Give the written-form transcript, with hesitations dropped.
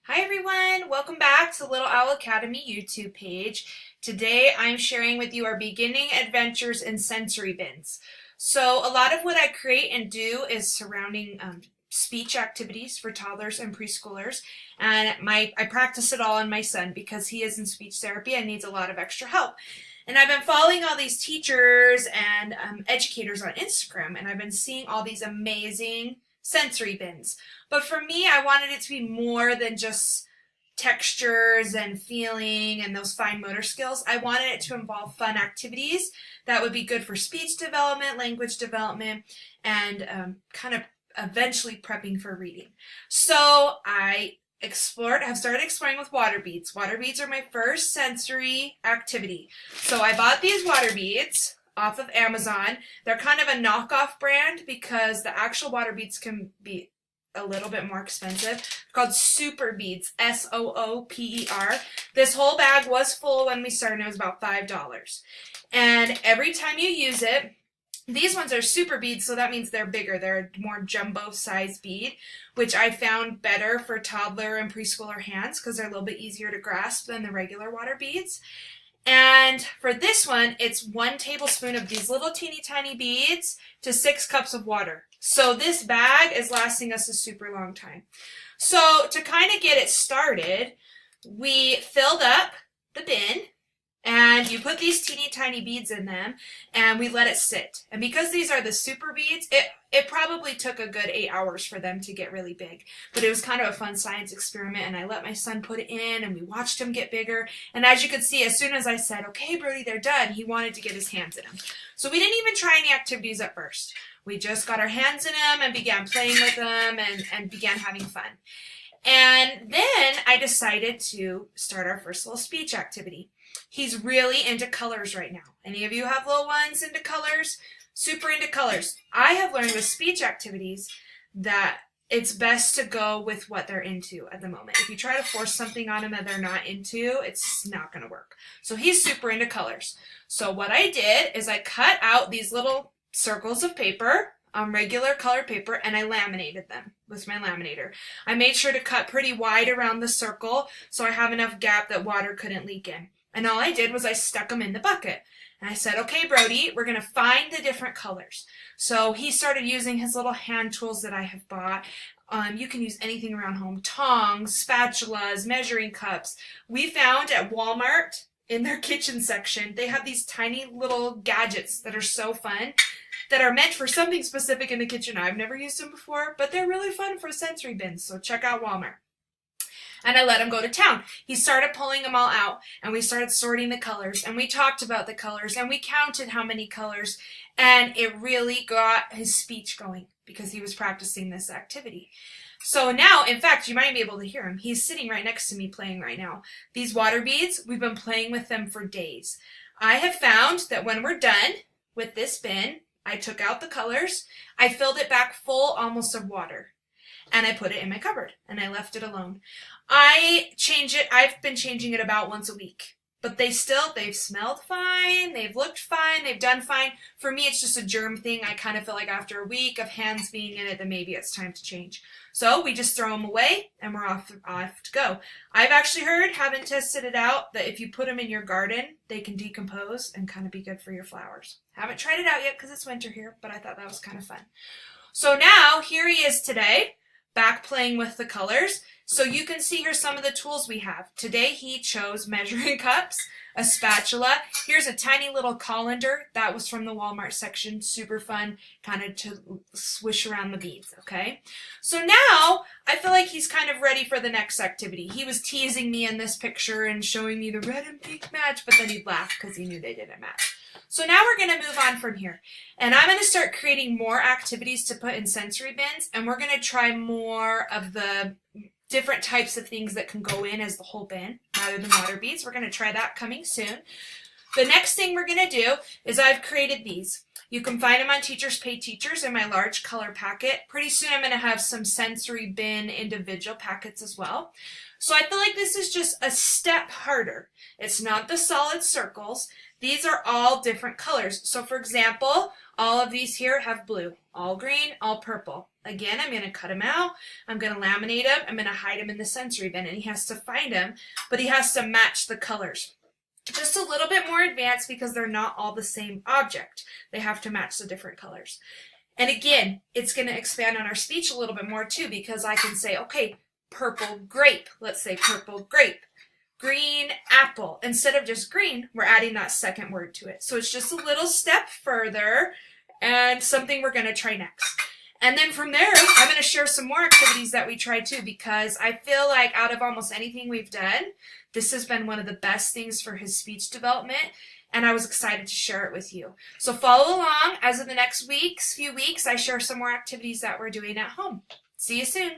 Hi everyone, welcome back to Little Owl Academy YouTube page. Today I'm sharing with you our beginning adventures in sensory bins. So a lot of what I create and do is surrounding speech activities for toddlers and preschoolers, and I practice it all on my son because he is in speech therapy and needs a lot of extra help. And I've been following all these teachers and educators on Instagram, and I've been seeing all these amazing sensory bins. But for me, I wanted it to be more than just textures and feeling and those fine motor skills. I wanted it to involve fun activities that would be good for speech development, language development, and kind of eventually prepping for reading. So I have started exploring with water beads. Water beads are my first sensory activity. So I bought these water beads off of Amazon. They're kind of a knockoff brand because the actual water beads can be a little bit more expensive. They're called Super Beads, S-O-O-P-E-R. This whole bag was full when we started. It was about $5. And every time you use it, these ones are super beads, so that means they're bigger. They're a more jumbo size bead, which I found better for toddler and preschooler hands because they're a little bit easier to grasp than the regular water beads. And for this one, it's 1 tablespoon of these little teeny tiny beads to 6 cups of water. So this bag is lasting us a super long time. So to kind of get it started, we filled up the bin, and you put these teeny tiny beads in them, and we let it sit. And because these are the super beads, it probably took a good 8 hours for them to get really big. But it was kind of a fun science experiment, and I let my son put it in, and we watched him get bigger. And as you could see, as soon as I said, "Okay, Brody, they're done," he wanted to get his hands in them. So we didn't even try any activities at first. We just got our hands in them and began playing with them and began having fun. And then I decided to start our first little speech activity. He's really into colors right now. Any of you have little ones into colors? Super into colors. I have learned with speech activities that it's best to go with what they're into at the moment. If you try to force something on them that they're not into, it's not going to work. So he's super into colors. So what I did is I cut out these little circles of paper on regular colored paper, and I laminated them with my laminator. I made sure to cut pretty wide around the circle so I have enough gap that water couldn't leak in. And all I did was I stuck them in the bucket. And I said, "Okay, Brody, we're going to find the different colors." So he started using his little hand tools that I have bought. You can use anything around home: tongs, spatulas, measuring cups. We found at Walmart in their kitchen section, they have these tiny little gadgets that are so fun, that are meant for something specific in the kitchen. I've never used them before, but they're really fun for sensory bins, so check out Walmart. And I let him go to town. He started pulling them all out, and we started sorting the colors, and we talked about the colors, and we counted how many colors, and it really got his speech going because he was practicing this activity. So now, in fact, you might be able to hear him. He's sitting right next to me playing right now. These water beads, we've been playing with them for days. I have found that when we're done with this bin, I took out the colors, I filled it back full almost of water, and I put it in my cupboard, and I left it alone. I've been changing it about once a week, but they've smelled fine, they've looked fine, they've done fine. For me, it's just a germ thing. I kind of feel like after a week of hands being in it, then maybe it's time to change. So we just throw them away, and we're off to go. I've actually heard, haven't tested it out, that if you put them in your garden, they can decompose and kind of be good for your flowers. Haven't tried it out yet because it's winter here, but I thought that was kind of fun. So now, here he is today, back playing with the colors. So you can see here some of the tools we have. Today he chose measuring cups, a spatula. Here's a tiny little colander. That was from the Walmart section. Super fun, kind of to swish around the beads, okay? So now I feel like he's kind of ready for the next activity. He was teasing me in this picture and showing me the red and pink match, but then he'd laugh because he knew they didn't match. So now we're going to move on from here. And I'm going to start creating more activities to put in sensory bins, and we're going to try more of the different types of things that can go in as the whole bin rather than water beads. We're going to try that coming soon. The next thing we're going to do is I've created these. You can find them on Teachers Pay Teachers in my large color packet. Pretty soon I'm going to have some sensory bin individual packets as well. So I feel like this is just a step harder. It's not the solid circles. These are all different colors. So for example, all of these here have blue, all green, all purple. Again, I'm going to cut him out. I'm going to laminate him. I'm going to hide him in the sensory bin, and he has to find him, but he has to match the colors. Just a little bit more advanced because they're not all the same object. They have to match the different colors. And again, it's going to expand on our speech a little bit more too, because I can say, okay, purple grape. Let's say purple grape. Green apple. Instead of just green, we're adding that second word to it. So it's just a little step further and something we're going to try next. And then from there, I'm going to share some more activities that we tried too, because I feel like out of almost anything we've done, this has been one of the best things for his speech development, and I was excited to share it with you. So follow along as in the next few weeks, I share some more activities that we're doing at home. See you soon.